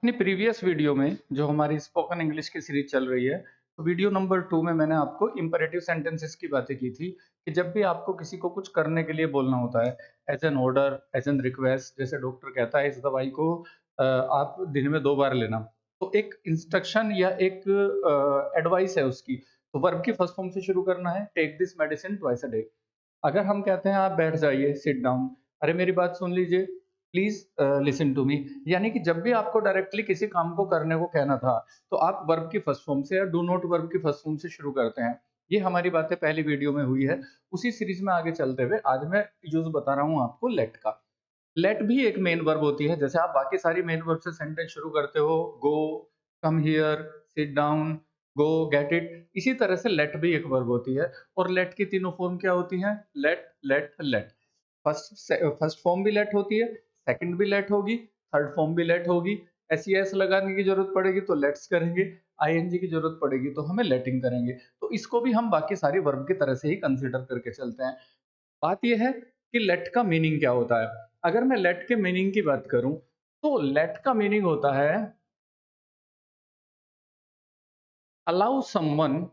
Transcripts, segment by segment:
अपनी previous video में जो हमारी स्पोकन इंग्लिश की सीरीज चल रही है, तो वीडियो नंबर 2 में मैंने आपको इंपेरेटिव सेंटेंसेस की बातें की थी कि जब भी आपको किसी को कुछ करने के लिए बोलना होता है, as an order, as an request, जैसे डॉक्टर कहता है इस दवाई को आप दिन में 2 बार लेना। तो एक इंस्ट्रक्शन या एक एडवाइस है उसकी, तो वर्ब की फर्स्ट फॉर्म से शुरू करना है, take this medicine twice a day. अगर हम कहते हैं आप बैठ जाइए, सिट डाउन, अरे मेरी बात सुन लीजिए, प्लीज लिसन टू मी। यानी कि जब भी आपको डायरेक्टली किसी काम को करने को कहना था, तो आप वर्ब की फर्स्ट फॉर्म से या डू नॉट वर्ब की फर्स्ट फॉर्म से शुरू करते हैं। ये हमारी बातें पहली वीडियो में हुई है। उसी सीरीज में आगे चलते हुए आज मैं यूज बता रहा हूँ आपको लेट का। लेट भी एक मेन वर्ब होती है, जैसे आप बाकी सारी मेन वर्ब से सेंटेंस शुरू करते हो, go, come here, sit down, go, get it. इसी तरह से लेट भी एक वर्ब होती है। और लेट की तीनों फॉर्म क्या होती हैं? Let, let, let. First form भी लेट होती है, सेकंड भी लेट होगी, थर्ड फॉर्म भी लेट होगी। एस लगाने की जरूरत पड़ेगी तो लेट्स करेंगे, आईएनजी की जरूरत पड़ेगी तो हमें लेटिंग करेंगे। तो इसको भी हम बाकी सारी वर्ब की तरह से ही कंसीडर करके चलते हैं। बात यह है कि लेट का मीनिंग क्या होता है। अगर मैं लेट के मीनिंग की बात करूं, तो लेट का मीनिंग होता है अलाउ समवन।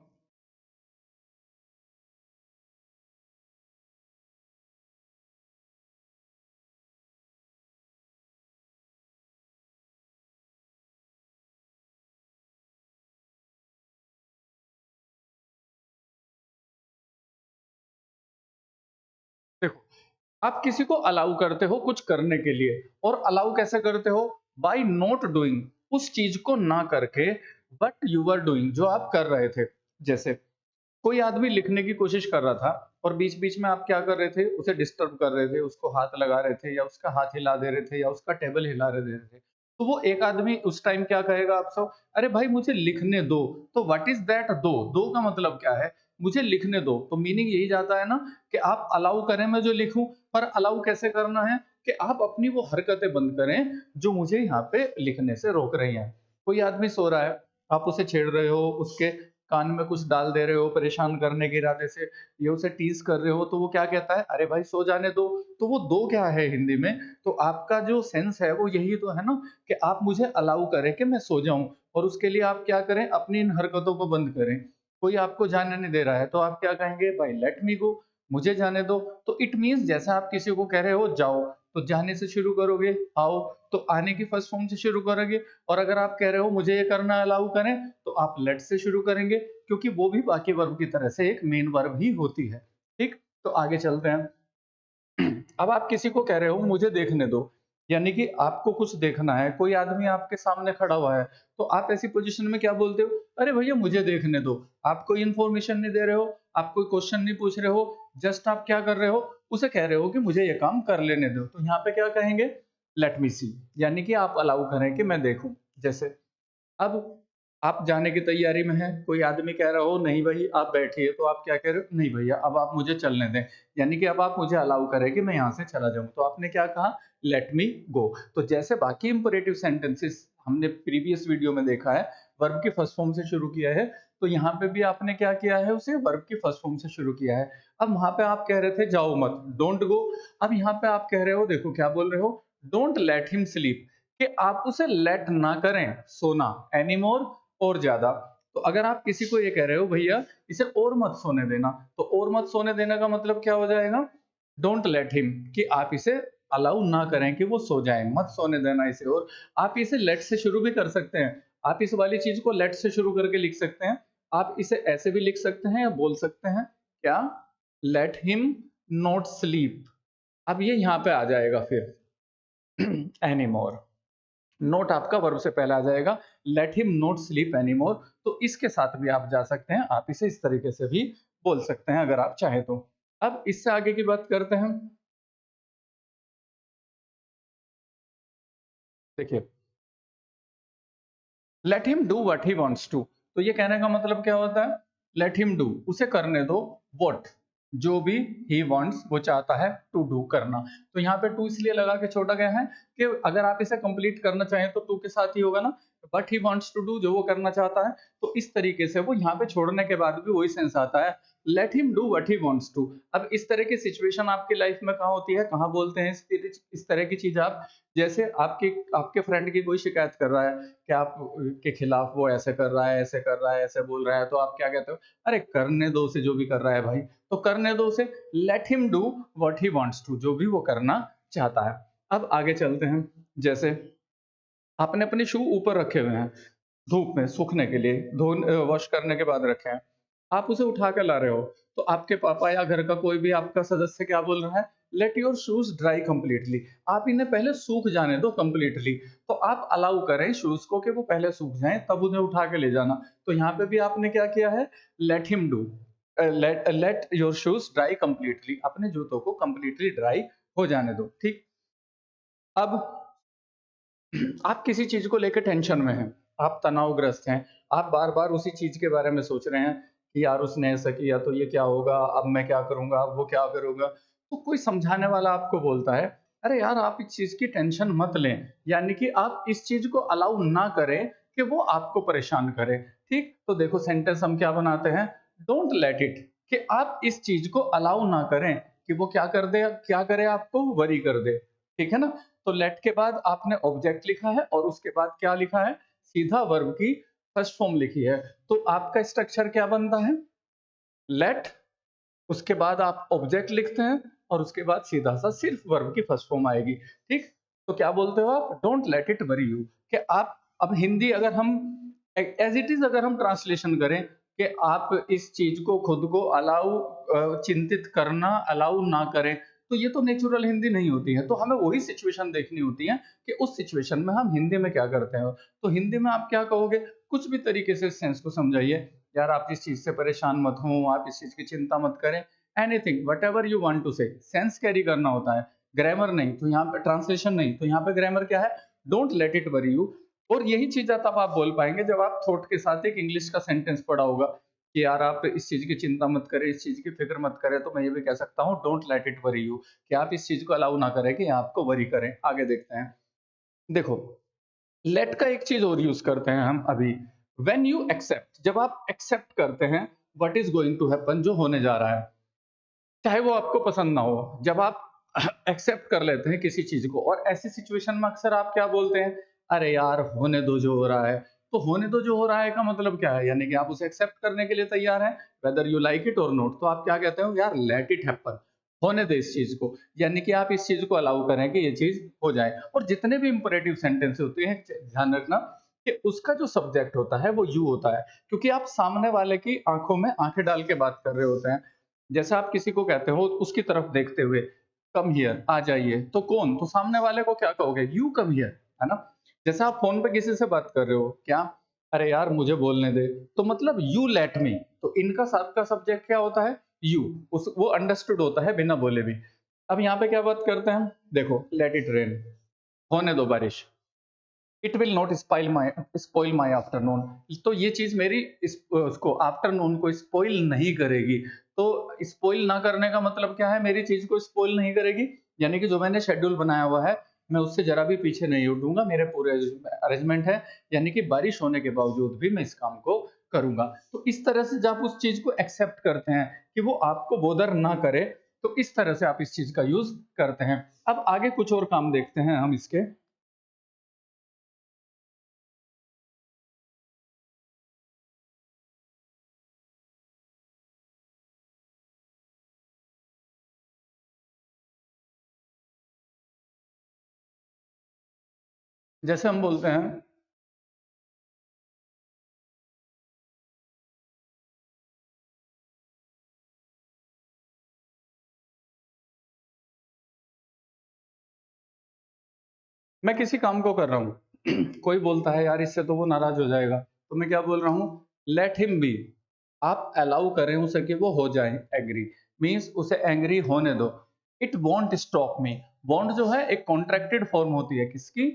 देखो, आप किसी को अलाउ करते हो कुछ करने के लिए, और अलाउ कैसे करते हो? बाय नॉट डूइंग, उस चीज को ना करके, बट यू आर डूइंग, जो आप कर रहे थे। जैसे कोई आदमी लिखने की कोशिश कर रहा था, और बीच बीच में आप क्या कर रहे थे? उसे डिस्टर्ब कर रहे थे, उसको हाथ लगा रहे थे, या उसका हाथ हिला दे रहे थे, या उसका टेबल हिला रहे दे रहे थे। तो वो एक आदमी उस टाइम क्या कहेगा आपसे? अरे भाई मुझे लिखने दो। तो व्हाट इज दैट दो? दो का मतलब क्या है? मुझे लिखने दो। तो मीनिंग यही जाता है ना कि आप अलाउ करें मैं जो लिखूं। पर अलाउ कैसे करना है? कि आप अपनी वो हरकतें बंद करें जो मुझे यहाँ पे लिखने से रोक रही हैं। कोई आदमी सो रहा है, आप उसे छेड़ रहे हो, उसके कान में कुछ डाल दे रहे हो परेशान करने के इरादे से, या उसे टीज कर रहे हो, तो वो क्या कहता है? अरे भाई सो जाने दो। तो वो दो क्या है हिंदी में? तो आपका जो सेंस है वो यही तो है ना, कि आप मुझे अलाउ करें कि मैं सो जाऊं, और उसके लिए आप क्या करें? अपनी इन हरकतों को बंद करें। कोई आपको जाने नहीं दे रहा है तो आप क्या कहेंगे? भाई लेट मी गो, मुझे जाने दो। तो इट मीन्स जैसा आप किसी को कह रहे हो जाओ, तो जाने से शुरू करोगे, आओ, तो आने की फर्स्ट फॉर्म से शुरू करोगे। और अगर आप कह रहे हो मुझे ये करना अलाउ करें, तो आप लेट से शुरू करेंगे, क्योंकि वो भी बाकी वर्ब की तरह से एक मेन वर्ब ही होती है। ठीक, तो आगे चलते हैं। अब आप किसी को कह रहे हो मुझे देखने दो, यानी कि आपको कुछ देखना है, कोई आदमी आपके सामने खड़ा हुआ है, तो आप ऐसी पोजीशन में क्या बोलते हो? अरे भैया मुझे देखने दो। आप कोई इंफॉर्मेशन नहीं दे रहे हो, आप कोई क्वेश्चन नहीं पूछ रहे हो, जस्ट आप क्या कर रहे हो? उसे कह रहे हो कि मुझे ये काम कर लेने दो। तो यहाँ पे क्या कहेंगे? लेट मी सी, यानी कि आप अलाउ करें कि मैं देखूं। जैसे अब आप जाने की तैयारी में हैं, कोई आदमी कह रहा हो नहीं भाई आप बैठिए, तो आप क्या कह रहे हो? नहीं भैया अब आप मुझे चलने दें, यानी कि अब आप मुझे अलाउ करें कि मैं यहाँ से चला जाऊँ। तो आपने क्या कहा? लेट मी गो। तो जैसे बाकी इंपेरेटिव सेंटेंसेस हमने प्रीवियस वीडियो में देखा है, वर्ब की फर्स्ट फॉर्म से शुरू किया है, तो यहाँ पे भी आपने क्या किया है? उसे वर्ब की फर्स्ट फॉर्म से शुरू किया है। अब वहाँ पे आप कह रहे थे जाओ मत, डोंट गो। अब यहाँ पे आप कह रहे हो, देखो क्या बोल रहे हो? डोंट लेट हिम स्लीप, कि आप उसे लेट ना करें सोना, एनीमोर, और ज्यादा। तो अगर आप किसी को ये कह रहे हो भैया इसे और मत सोने देना, तो और मत सोने देने का मतलब क्या हो जाएगा? डोंट लेट हिम, कि आप इसे अलाउ ना करें कि वो सो जाए, मत सोने देना इसे। और आप इसे लेट से शुरू भी कर सकते हैं। आप इस वाली चीज को लेट से शुरू करके लिख सकते हैं। आप इसे ऐसे भी लिख सकते हैं या बोल सकते हैं क्या? Let him not sleep. अब ये यहाँ पे आ जाएगा फिर एनीमोर। नोट आपका वर्ब से पहले आ जाएगा, let him not sleep anymore. तो इसके साथ भी आप जा सकते हैं, आप इसे इस तरीके से भी बोल सकते हैं अगर आप चाहें तो। अब इससे आगे की बात करते हैं। देखिए, let him do what he wants to. तो ये कहने का मतलब क्या होता है? लेट हिम डू, उसे करने दो, व्हाट, जो भी ही वांट्स, वो चाहता है, टू डू, करना। तो यहाँ पे टू इसलिए लगा के छोटा गया है कि अगर आप इसे कंप्लीट करना चाहें तो टू के साथ ही होगा ना। But he wants to do, जो वो करना चाहता है, तो इस तरीके से वो यहाँ पे छोड़ने के बाद भी वही सेंस आता है। Let him do what he wants to. अब इस तरह की सिचुएशन आपकी लाइफ में कहाँ होती है, कहाँ बोलते हैं इस तरह की चीज आप? जैसे आपकी आपके फ्रेंड की कोई शिकायत कर रहा है कि आप के खिलाफ वो ऐसे कर रहा है, ऐसे कर रहा है, ऐसे बोल रहा है, तो आप क्या कहते हो? अरे करने दो उसे, जो भी कर रहा है भाई, तो करने दो उसे, let him do what he wants to, जो भी वो करना चाहता है। अब आगे चलते हैं। जैसे आपने अपने शू ऊपर रखे हुए हैं धूप में सूखने के लिए, वॉश करने के बाद रखे हैं। आप उसे उठा के ला रहे हो, तो आपके पापा या घर का कोई भी आपका सदस्य क्या बोल रहा है? Late your shoes dry completely. आप इन्हें पहले सूख जाने दो कंप्लीटली। तो आप अलाउ करें शूज को कि वो पहले सूख जाएं, तब उन्हें उठा के ले जाना। तो यहाँ पे भी आपने क्या किया है? Let him do, let let your shoes dry completely, अपने जूतों को कंप्लीटली ड्राई हो जाने दो। ठीक। अब आप किसी चीज को लेकर टेंशन में हैं, आप तनावग्रस्त हैं, आप बार-बार उसी चीज के बारे में सोच रहे हैं कि यार उसने ऐसा किया तो ये क्या होगा, अब मैं क्या करूँगा, अब वो क्या करूँगा? तो कोई समझाने वाला आपको बोलता है, अरे यार आप इस चीज की टेंशन मत लें, यानी कि आप इस चीज को अलाउ ना करें कि वो आपको परेशान करे। ठीक? तो देखो सेंटेंस हम क्या बनाते हैं? डोंट लेट इट, कि आप इस चीज को अलाउ ना करें कि वो क्या करे, आपको वरी कर दे। ठीक है ना? तो लेट के बाद आपने ऑब्जेक्ट लिखा है और उसके बाद क्या लिखा है? सीधा वर्ब की फर्स्ट फॉर्म लिखी है। तो आपका स्ट्रक्चर क्या बनता है? लेट, उसके बाद आप ऑब्जेक्ट लिखते हैं और उसके बाद सीधा सा सिर्फ वर्ब की फर्स्ट फॉर्म आएगी। ठीक? तो क्या बोलते हो आप? Don't let it worry you, कि आप अब हिंदी अगर हम एज इट इज अगर हम ट्रांसलेशन करें कि आप इस चीज को खुद को अलाउ चिंतित करना अलाउ ना करें, तो ये तो नेचुरल हिंदी नहीं होती है। तो हमें वही सिचुएशन देखनी होती है कि उस सिचुएशन में हम हिंदी में क्या करते हैं। तो हिंदी में आप क्या कहोगे? कुछ भी तरीके से सेंस को समझाइए। यार आप इस चीज से परेशान मत हो, आप इस चीज की चिंता मत करें, anything whatever you want to say, sense carry करना होता है, ग्रामर नहीं। तो यहाँ पे ट्रांसलेशन नहीं, तो यहाँ पे ग्रामर क्या है? Don't let it worry you. और यही चीज तब आप बोल पाएंगे जब आप थॉट के साथ एक इंग्लिश का सेंटेंस पढ़ा होगा कि यार आप इस चीज की चिंता मत करें, इस चीज की फिक्र मत करें। तो मैं ये भी कह सकता हूँ don't let it worry you, कि आप इस चीज को अलाउ ना करें कि आपको वरी करें। आगे देखते हैं। देखो, लेट का एक चीज और यूज करते हैं हम अभी। व्हेन यू एक्सेप्ट, जब आप एक्सेप्ट करते हैं what is going to happen, जो होने जा रहा है, चाहे वो आपको पसंद ना हो, जब आप एक्सेप्ट कर लेते हैं किसी चीज को, और ऐसी सिचुएशन में अक्सर आप क्या बोलते हैं? अरे यार होने दो जो हो रहा है। तो होने दो जो हो रहा है का मतलब क्या है? यानी कि आप उसे एक्सेप्ट करने के लिए तैयार हैं, वेदर यू लाइक इट और नॉट। तो आप क्या कहते हो? यार लेट इट हैपन, होने दे इस चीज को, यानी कि आप इस चीज को अलाउ करें कि ये चीज हो जाए। और जितने भी इंपरेटिव सेंटेंस होते हैं, ध्यान रखना कि उसका जो सब्जेक्ट होता है वो यू होता है, क्योंकि आप सामने वाले की आंखों में आंखें डाल के बात कर रहे होते हैं। जैसे आप किसी को कहते हो उसकी तरफ देखते हुए, कम हियर, आ जाइए, तो कौन? तो सामने वाले को क्या कहोगे? यू कम हियर, है ना? जैसे आप फोन पे किसी से बात कर रहे हो, क्या? अरे यार मुझे बोलने दे, तो मतलब यू लेट मी। तो इनका सबका सब्जेक्ट क्या होता है? यू। उस वो अंडरस्टूड होता है बिना बोले भी। अब यहाँ पे क्या बात करते हैं? देखो, लेट इट रेन, होने दो बारिश। It will not spoil my afternoon, तो ये चीज मेरी उसको आफ्टरनून को स्पॉइल नहीं करेगी। तो स्पॉइल ना करने का मतलब क्या है? मेरी चीज को स्पॉइल नहीं करेगी, यानी कि जो मैंने शेड्यूल बनाया हुआ है मैं उससे जरा भी पीछे नहीं हटूंगा, मेरे पूरे अरेंजमेंट है, यानी कि बारिश होने के बावजूद भी मैं इस काम को करूंगा। तो इस तरह से जब आप उस चीज को एक्सेप्ट करते हैं कि वो आपको बोदर ना करे, तो इस तरह से आप इस चीज का यूज करते हैं। अब आगे कुछ और काम देखते हैं हम इसके। जैसे हम बोलते हैं, मैं किसी काम को कर रहा हूँ कोई बोलता है यार इससे तो वो नाराज हो जाएगा, तो मैं क्या बोल रहा हूँ? Let him B. आप अलाउ करें उसे कि वो हो जाए एग्री, मीन्स उसे एंग्री होने दो। It won't stop me, want जो है एक कॉन्ट्रैक्टेड फॉर्म होती है किसकी?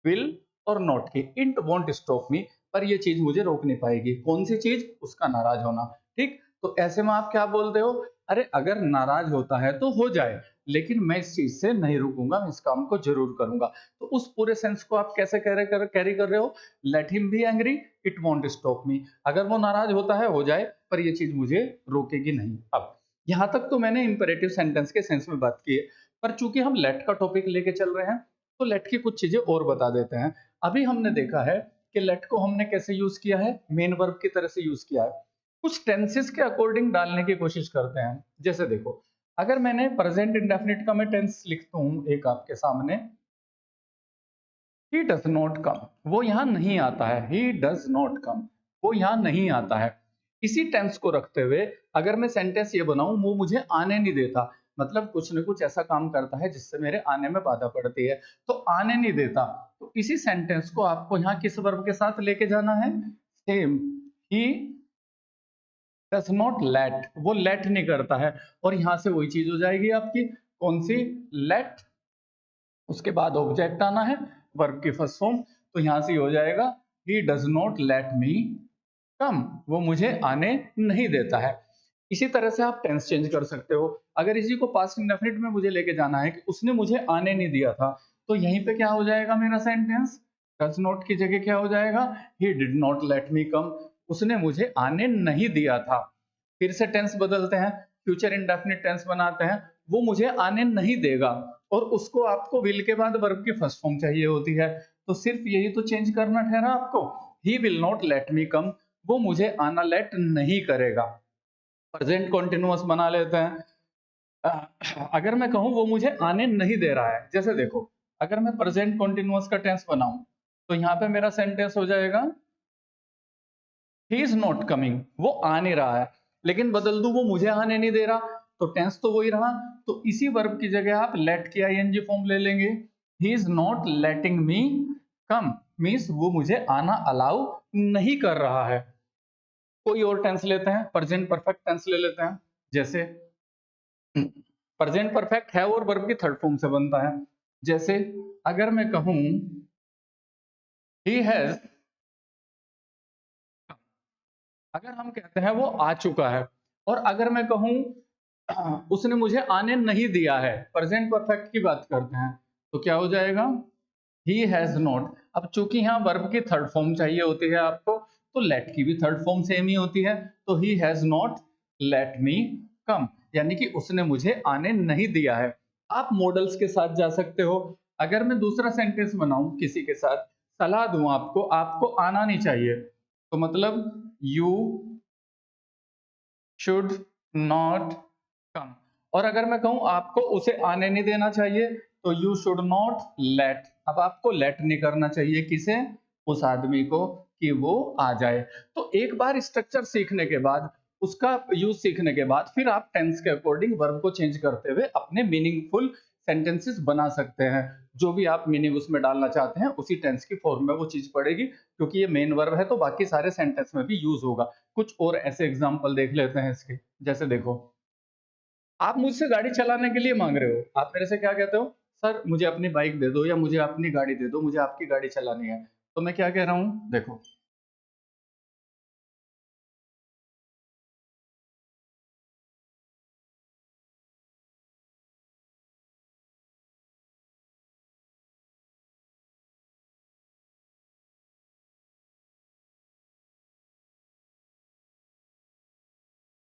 विल और नॉट की। इट वॉन्ट स्टॉप मी, पर ये चीज मुझे रोक नहीं पाएगी। कौन सी चीज? उसका नाराज होना। ठीक, तो ऐसे में आप क्या बोलते हो? अरे अगर नाराज होता है तो हो जाए, लेकिन मैं इस चीज से नहीं रुकूंगा, मैं इस काम को जरूर करूंगा। तो उस पूरे सेंस को आप कैसे कैरी कर रहे हो? Let him be angry, it won't stop me. अगर वो नाराज होता है हो जाए, पर ये चीज मुझे रोकेगी नहीं। अब यहाँ तक तो मैंने इंपेरेटिव सेंटेंस के सेंस में बात की है, पर चूंकि हम लेट का टॉपिक लेके चल रहे हैं, तो लेट की कुछ चीजें और बता देते हैं। अभी हमने देखा है कि लेट को हमने कैसे यूज किया है, मेन वर्ब की तरह से यूज किया है। कुछ टेंसेस के अकॉर्डिंग डालने की कोशिश करते हैं। जैसे देखो, अगर मैंने प्रेजेंट इंडेफिनिट का मैं टेंस लिखता हूं एक आपके सामने, ही डज नॉट कम, वो यहां नहीं आता है। ही डज नॉट कम, वो यहां नहीं आता है। इसी टेंस को रखते हुए अगर मैं सेंटेंस ये बनाऊं, वो मुझे आने नहीं देता, मतलब कुछ न कुछ ऐसा काम करता है जिससे मेरे आने में बाधा पड़ती है, तो आने नहीं देता। तो इसी सेंटेंस को आपको यहाँ किस वर्ब के साथ लेके जाना है? Same, he does not late, वो लेट नहीं करता है। और यहां से वही चीज हो जाएगी आपकी, कौन सी? लेट, उसके बाद ऑब्जेक्ट आना है, वर्ब की फर्स्ट फॉर्म, तो यहां से हो जाएगा he does not let me come, वो मुझे आने नहीं देता है। इसी तरह से आप टेंस चेंज कर सकते हो। अगर इसी को पास्ट इंडेफिनिट में मुझे लेके जाना है कि उसने मुझे आने नहीं दिया था, तो यहीं पे क्या हो जाएगा मेरा सेंटेंस? डज नॉट की जगह क्या हो जाएगा? He did not let me come, उसने मुझे आने नहीं दिया था। फिर से टेंस बदलते हैं, फ्यूचर इंडेफिनिट टेंस बनाते हैं, वो मुझे आने नहीं देगा, और उसको आपको विल के बाद वर्ब की फर्स्ट फॉर्म चाहिए होती है, तो सिर्फ यही तो चेंज करना ठहरा आपको। He will not let me come, वो मुझे आना लेट नहीं करेगा। प्रेजेंट कॉन्टिन्यूअस बना लेते हैं। अगर मैं कहूं वो मुझे आने नहीं दे रहा है, जैसे देखो, अगर मैं प्रेजेंट कॉन्टिन्यूअस का टेंस बनाऊं, तो यहाँ पे मेरा सेंटेंस हो जाएगा ही इज नॉट कमिंग, वो आ नहीं रहा है। लेकिन बदल दूं, वो मुझे आने नहीं दे रहा, तो टेंस तो वही रहा। तो इसी वर्ब की जगह आप लेट की आईएनजी फॉर्म ले लेंगे। He is not letting me come, means वो मुझे आना अलाउ नहीं कर रहा है। कोई और टेंस लेते हैं, प्रेजेंट परफेक्ट टेंस ले लेते हैं। जैसे प्रेजेंट परफेक्ट है और वर्ब की थर्ड फॉर्म से बनता है। जैसे अगर मैं कहूं ही हैज, अगर हम कहते हैं वो आ चुका है, और अगर मैं कहूं उसने मुझे आने नहीं दिया है, प्रेजेंट परफेक्ट की बात करते हैं, तो क्या हो जाएगा? ही हैज नॉट। अब चूंकि यहाँ वर्ब की थर्ड फॉर्म चाहिए होती है आपको, तो लेट की भी थर्ड फॉर्म सेम ही होती है, तो he has not let me come, यानी कि उसने मुझे आने नहीं दिया है। आप मॉडल्स के साथ जा सकते हो। अगर मैं दूसरा सेंटेंस बनाऊं किसी के साथ, सलाह दूं आपको, आपको आना नहीं चाहिए, तो मतलब यू शुड नॉट कम। और अगर मैं कहूं आपको उसे आने नहीं देना चाहिए, तो यू शुड नॉट लेट। अब आपको लेट नहीं करना चाहिए, किसे? उस आदमी को, कि वो आ जाए। तो एक बार स्ट्रक्चर सीखने के बाद, उसका यूज सीखने के बाद, फिर आप टेंस के अकॉर्डिंग वर्ब को चेंज करते हुए अपने मीनिंगफुल सेंटेंसेस बना सकते हैं। जो भी आप मीनिंग उसमें डालना चाहते हैं, उसी टेंस की फॉर्म में वो चीज पड़ेगी, क्योंकि ये मेन वर्ब है, तो बाकी सारे सेंटेंस में भी यूज होगा। कुछ और ऐसे एग्जाम्पल देख लेते हैं इसके। जैसे देखो, आप मुझसे गाड़ी चलाने के लिए मांग रहे हो, आप मेरे से क्या कहते हो? सर मुझे अपनी बाइक दे दो, या मुझे अपनी गाड़ी दे दो, मुझे आपकी गाड़ी चलानी है। तो मैं क्या कह रहा हूं? देखो,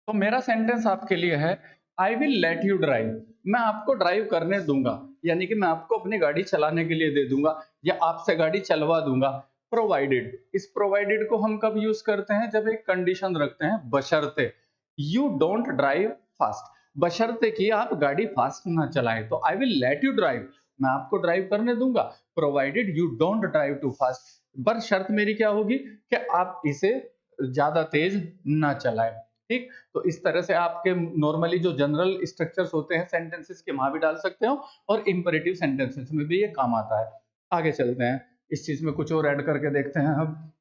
तो मेरा सेंटेंस आपके लिए है, आई विल लेट यू ड्राइव, मैं आपको ड्राइव करने दूंगा, यानी कि मैं आपको अपनी गाड़ी चलाने के लिए दे दूंगा, या आपसे गाड़ी चलवा दूंगा, प्रोवाइडेड। इस प्रोवाइडेड को हम कब यूज करते हैं? जब एक कंडीशन रखते हैं, बशर्ते यू डोंट ड्राइव फास्ट, बशर्ते कि आप गाड़ी फास्ट ना चलाएं। तो I will let you drive, मैं आपको ड्राइव करने दूंगा, provided you don't drive too fast, पर शर्त मेरी क्या होगी? कि आप इसे ज्यादा तेज ना चलाएं। ठीक, तो इस तरह से आपके नॉर्मली जो जनरल स्ट्रक्चर्स होते हैं सेंटेंसेस के, वहां भी डाल सकते हो, और इंपेरेटिव सेंटेंसेस में भी ये काम आता है। आगे चलते हैं, इस चीज में कुछ और ऐड करके देखते हैं। अब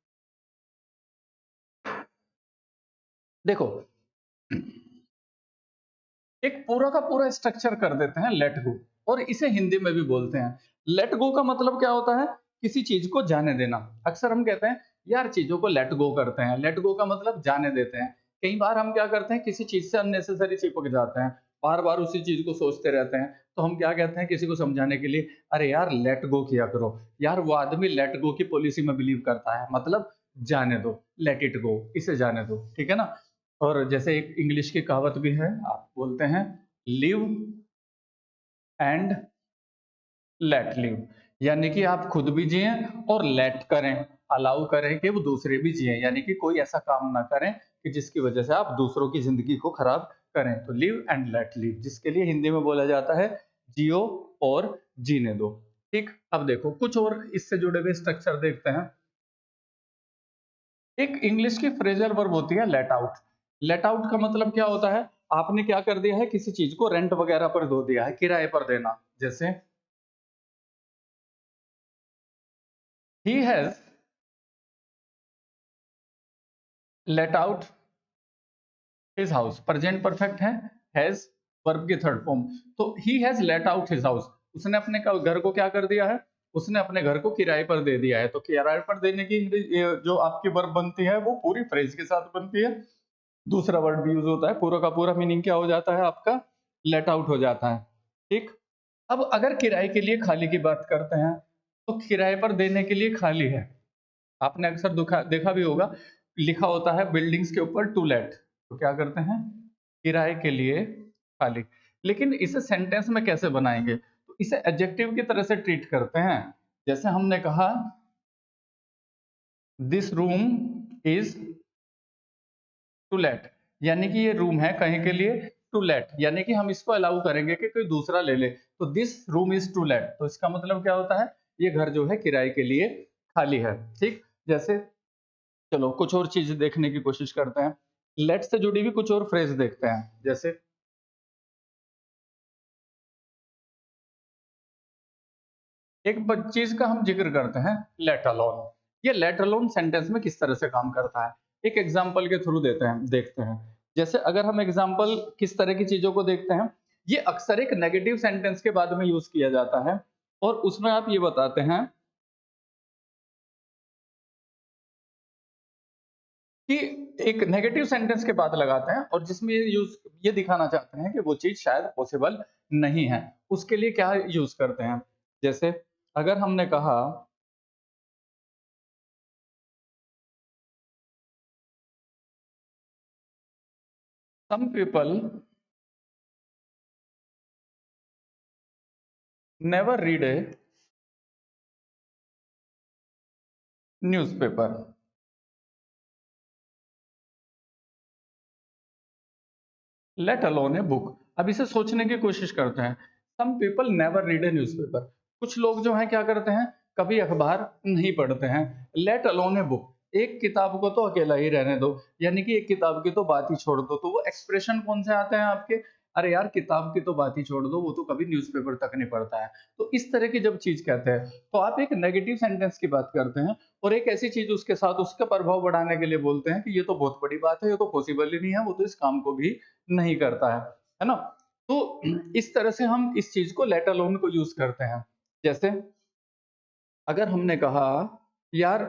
देखो, एक पूरा का पूरा स्ट्रक्चर कर देते हैं लेट गो, और इसे हिंदी में भी बोलते हैं। लेट गो का मतलब क्या होता है? किसी चीज को जाने देना। अक्सर हम कहते हैं यार चीजों को लेट गो करते हैं, लेट गो का मतलब जाने देते हैं। कई बार हम क्या करते हैं, किसी चीज से अननेसेसरी चिपक जाते हैं, बार बार उसी चीज को सोचते रहते हैं, तो हम क्या कहते हैं किसी को समझाने के लिए, अरे यार लेट गो किया करो। यार वो आदमी लेट गो की पॉलिसी में बिलीव करता है, मतलब जाने दो, लेट इट गो, इसे जाने दो, ठीक है ना। और जैसे एक इंग्लिश की कहावत भी है, आप बोलते हैं लिव एंड लेट लिव, यानी कि आप खुद भी जिए और लेट करें, अलाउ करें कि वो दूसरे भी जिए, यानी कि कोई ऐसा काम ना करें कि जिसकी वजह से आप दूसरों की जिंदगी को खराब करें। तो लिव एंड लेट लिव, जिसके लिए हिंदी में बोला जाता है जियो और जीने दो। ठीक, अब देखो कुछ और इससे जुड़े हुए स्ट्रक्चर देखते हैं। एक इंग्लिश की फ्रेजल वर्ब होती है लेट आउट। लेट आउट का मतलब क्या होता है, आपने क्या कर दिया है, किसी चीज को रेंट वगैरह पर दो दिया है, किराए पर देना। जैसे he has let out his house, present perfect है, हैज वर्ब की थर्ड फॉर्म। तो he has let out his house, उसने अपने घर को क्या कर दिया है, उसने अपने घर को किराए पर दे दिया है। तो किराए पर देने की जो आपकी वर्ब बनती है वो पूरी फ्रेज के साथ बनती है, दूसरा वर्ड भी यूज होता है, पूरा का पूरा मीनिंग क्या हो जाता है आपका, लेट आउट हो जाता है। ठीक, अब अगर किराए के लिए खाली की बात करते हैं, तो किराए पर देने के लिए खाली है, आपने अक्सर देखा भी होगा, लिखा होता है बिल्डिंग्स के ऊपर टू लेट, तो क्या करते हैं, किराए के लिए खाली। लेकिन इसे सेंटेंस में कैसे बनाएंगे, तो इसे एडजेक्टिव की तरह से ट्रीट करते हैं। जैसे हमने कहा this room is too late, यानी कि ये रूम है कहीं के लिए, टू लेट यानी कि हम इसको अलाउ करेंगे कि कोई दूसरा ले ले। तो this room is too late, तो इसका मतलब क्या होता है, ये घर जो है किराए के लिए खाली है। ठीक, जैसे चलो कुछ और चीज देखने की कोशिश करते हैं, लेट से जुड़ी हुई कुछ और फ्रेज देखते हैं। जैसे एक चीज का हम जिक्र करते हैं, लेट अलोन। ये लेट अलोन सेंटेंस में किस तरह से काम करता है, एक एग्जांपल के थ्रू देते हैं, देखते हैं। जैसे अगर हम एग्जांपल किस तरह की चीजों को देखते हैं, ये अक्सर एक नेगेटिव सेंटेंस के बाद में यूज किया जाता है, और उसमें आप ये बताते हैं कि एक नेगेटिव सेंटेंस के बाद लगाते हैं, और जिसमें ये दिखाना चाहते हैं कि वो चीज शायद पॉसिबल नहीं है, उसके लिए क्या यूज करते हैं। जैसे अगर हमने कहा some people never read a newspaper, let alone a book. अब इसे सोचने की कोशिश करते हैं, some people never read a newspaper, कुछ लोग जो हैं क्या करते हैं, कभी अखबार नहीं पढ़ते हैं, लेट अलोन ए बुक, एक किताब को तो अकेला ही रहने दो, यानी कि एक किताब की तो बात ही छोड़ दो। तो वो एक्सप्रेशन कौन से आते हैं आपके, अरे यार किताब की तो बात ही छोड़ दो, वो तो कभी न्यूज़पेपर तक नहीं पढ़ता है। तो इस तरह की जब चीज कहते हैं, तो आप एक नेगेटिव सेंटेंस की बात करते हैं, और एक ऐसी चीज उसके साथ उसका प्रभाव बढ़ाने के लिए बोलते हैं कि ये तो बहुत बड़ी बात है, ये तो पॉसिबल ही नहीं है, वो तो इस काम को भी नहीं करता है ना। तो इस तरह से हम इस चीज को लेट अलोन को यूज करते हैं। जैसे अगर हमने कहा यार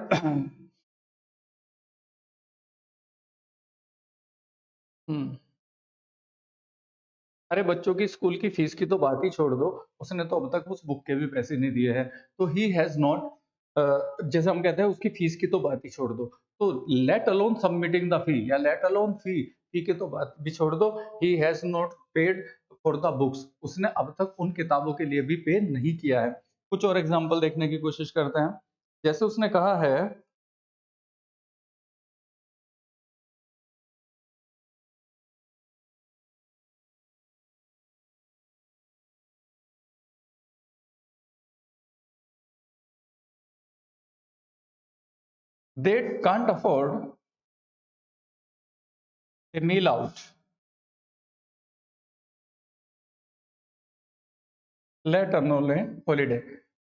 हम्म, अरे बच्चों की स्कूल की फीस की तो बात ही छोड़ दो, उसने तो अब तक उस बुक के भी पैसे नहीं दिए हैं। तो ही हैज नॉट, जैसे हम कहते हैं उसकी फीस की तो बात ही छोड़ दो, तो let alone submitting the fee, या लेट अलोन फी की तो बात भी छोड़ दो, ही has not paid for the books, उसने अब तक उन किताबों के लिए भी पे नहीं किया है। कुछ और एग्जांपल देखने की कोशिश करते हैं। जैसे उसने कहा है they can't afford a meal out, let alone a holiday,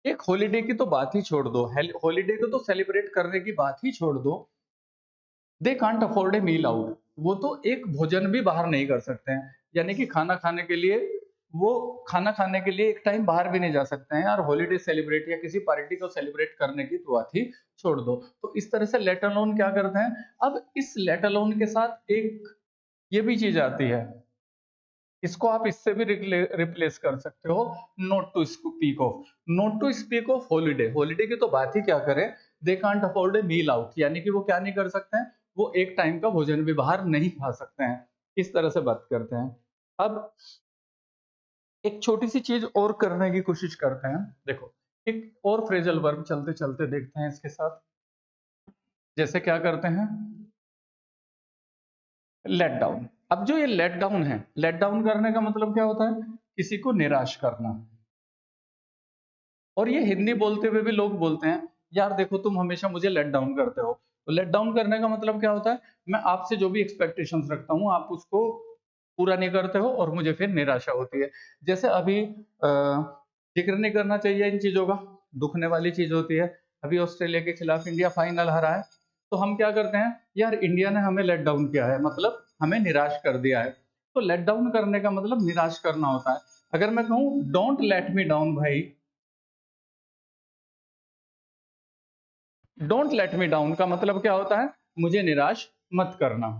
एक हॉलीडे की तो बात ही छोड़ दो, हॉलीडे को तो सेलिब्रेट करने की बात ही छोड़ दो, they can't afford a meal out, वो तो एक भोजन भी बाहर नहीं कर सकते हैं, यानी कि खाना खाने के लिए, वो खाना खाने के लिए एक टाइम बाहर भी नहीं जा सकते हैं, और हॉलीडे सेलिब्रेट या किसी पार्टी को सेलिब्रेट करने की तो बात ही छोड़ दो। तो इस तरह से लेट अलोन क्या करते हैं। अब इस लेट अलोन के साथ एक ये भी चीज आती है, इसको आप इससे भी रिप्लेस कर सकते हो, not to speak of. Not to speak of holiday, holiday की तो बात ही क्या करें, they can't afford a meal out, यानी कि वो क्या नहीं कर सकते हैं, वो एक टाइम का भोजन भी बाहर नहीं खा सकते हैं। इस तरह से बात करते हैं। अब एक छोटी सी चीज और करने की कोशिश करते हैं। देखो, एक और फ्रेजल वर्ब चलते चलते देखते हैं इसके साथ। जैसे क्या करते हैं, लेट डाउन। अब जो ये लेट डाउन है, लेट डाउन करने का मतलब क्या होता है, किसी को निराश करना। और ये हिंदी बोलते हुए भी लोग बोलते हैं, यार देखो तुम हमेशा मुझे लेट डाउन करते हो। तो लेट डाउन करने का मतलब क्या होता है, मैं आपसे जो भी एक्सपेक्टेशंस रखता हूँ आप उसको पूरा नहीं करते हो और मुझे फिर निराशा होती है। जैसे अभी जिक्र नहीं करना चाहिए इन चीजों का, दुखने वाली चीज होती है। अभी ऑस्ट्रेलिया के खिलाफ इंडिया फाइनल हारा है, तो हम क्या करते हैं, यार इंडिया ने हमें लेट डाउन किया है, मतलब हमें निराश कर दिया है। तो लेट डाउन करने का मतलब निराश करना होता है। अगर मैं कहूँ डोंट लेट मी डाउन भाई, डोंट लेट मी डाउन का मतलब क्या होता है, मुझे निराश मत करना।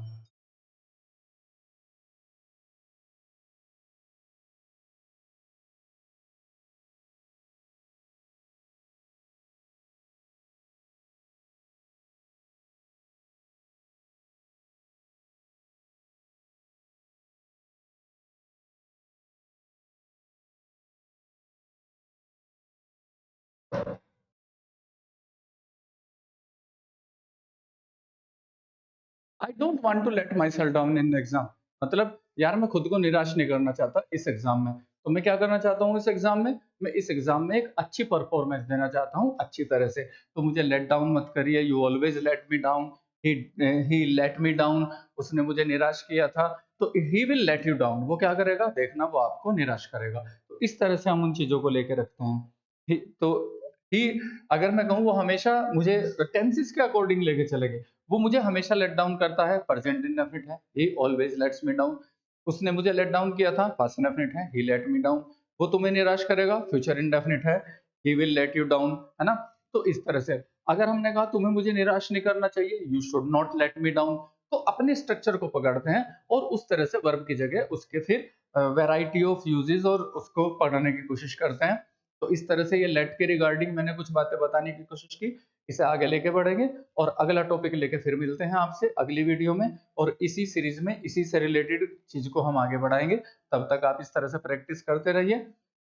I don't want to let myself down in exam, मतलब यार मैं खुद को निराश नहीं करना चाहता इस एग्जाम में। तो मैं क्या करना चाहता हूँ इस एग्जाम में, मैं इस एग्जाम में एक अच्छी परफॉर्मेंस देना चाहता हूँ अच्छी तरह से। तो मुझे लेट डाउन मत करिए, you always late me down, he late me down, उसने मुझे निराश किया था। तो he will let you down, वो क्या करेगा, देखना वो आपको निराश करेगा। तो इस तरह से हम उन चीजों को लेके रखते हैं। तो ही, अगर मैं कहूँ वो हमेशा मुझे टेंसेस के अकॉर्डिंग लेके चलेंगे। वो मुझे हमेशा लेट डाउन करता है, प्रेजेंट इंडेफिनिट है, ही ऑलवेज लेट्स मी डाउन। उसने मुझे लेट डाउन किया था, पास्ट इंडेफिनिट है, ही लेट मी डाउन। वो तुम्हें निराश करेगा, फ्यूचर इंडेफिनिट है, he will let you down, है ना। तो इस तरह से अगर हमने कहा तुम्हें मुझे निराश नहीं करना चाहिए, you should not let me down, तो अपने स्ट्रक्चर को पकड़ते हैं और उस तरह से वर्ब की जगह उसके फिर वैरायटी ऑफ यूजेस और उसको पढ़ने की कोशिश करते हैं। तो इस तरह से ये लेट के रिगार्डिंग मैंने कुछ बातें बताने की कोशिश की। इसे आगे लेके बढ़ेंगे और अगला टॉपिक लेके फिर मिलते हैं आपसे अगली वीडियो में, और इसी सीरीज में इसी से रिलेटेड चीज को हम आगे बढ़ाएंगे। तब तक आप इस तरह से प्रैक्टिस करते रहिए।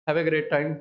Have a great time.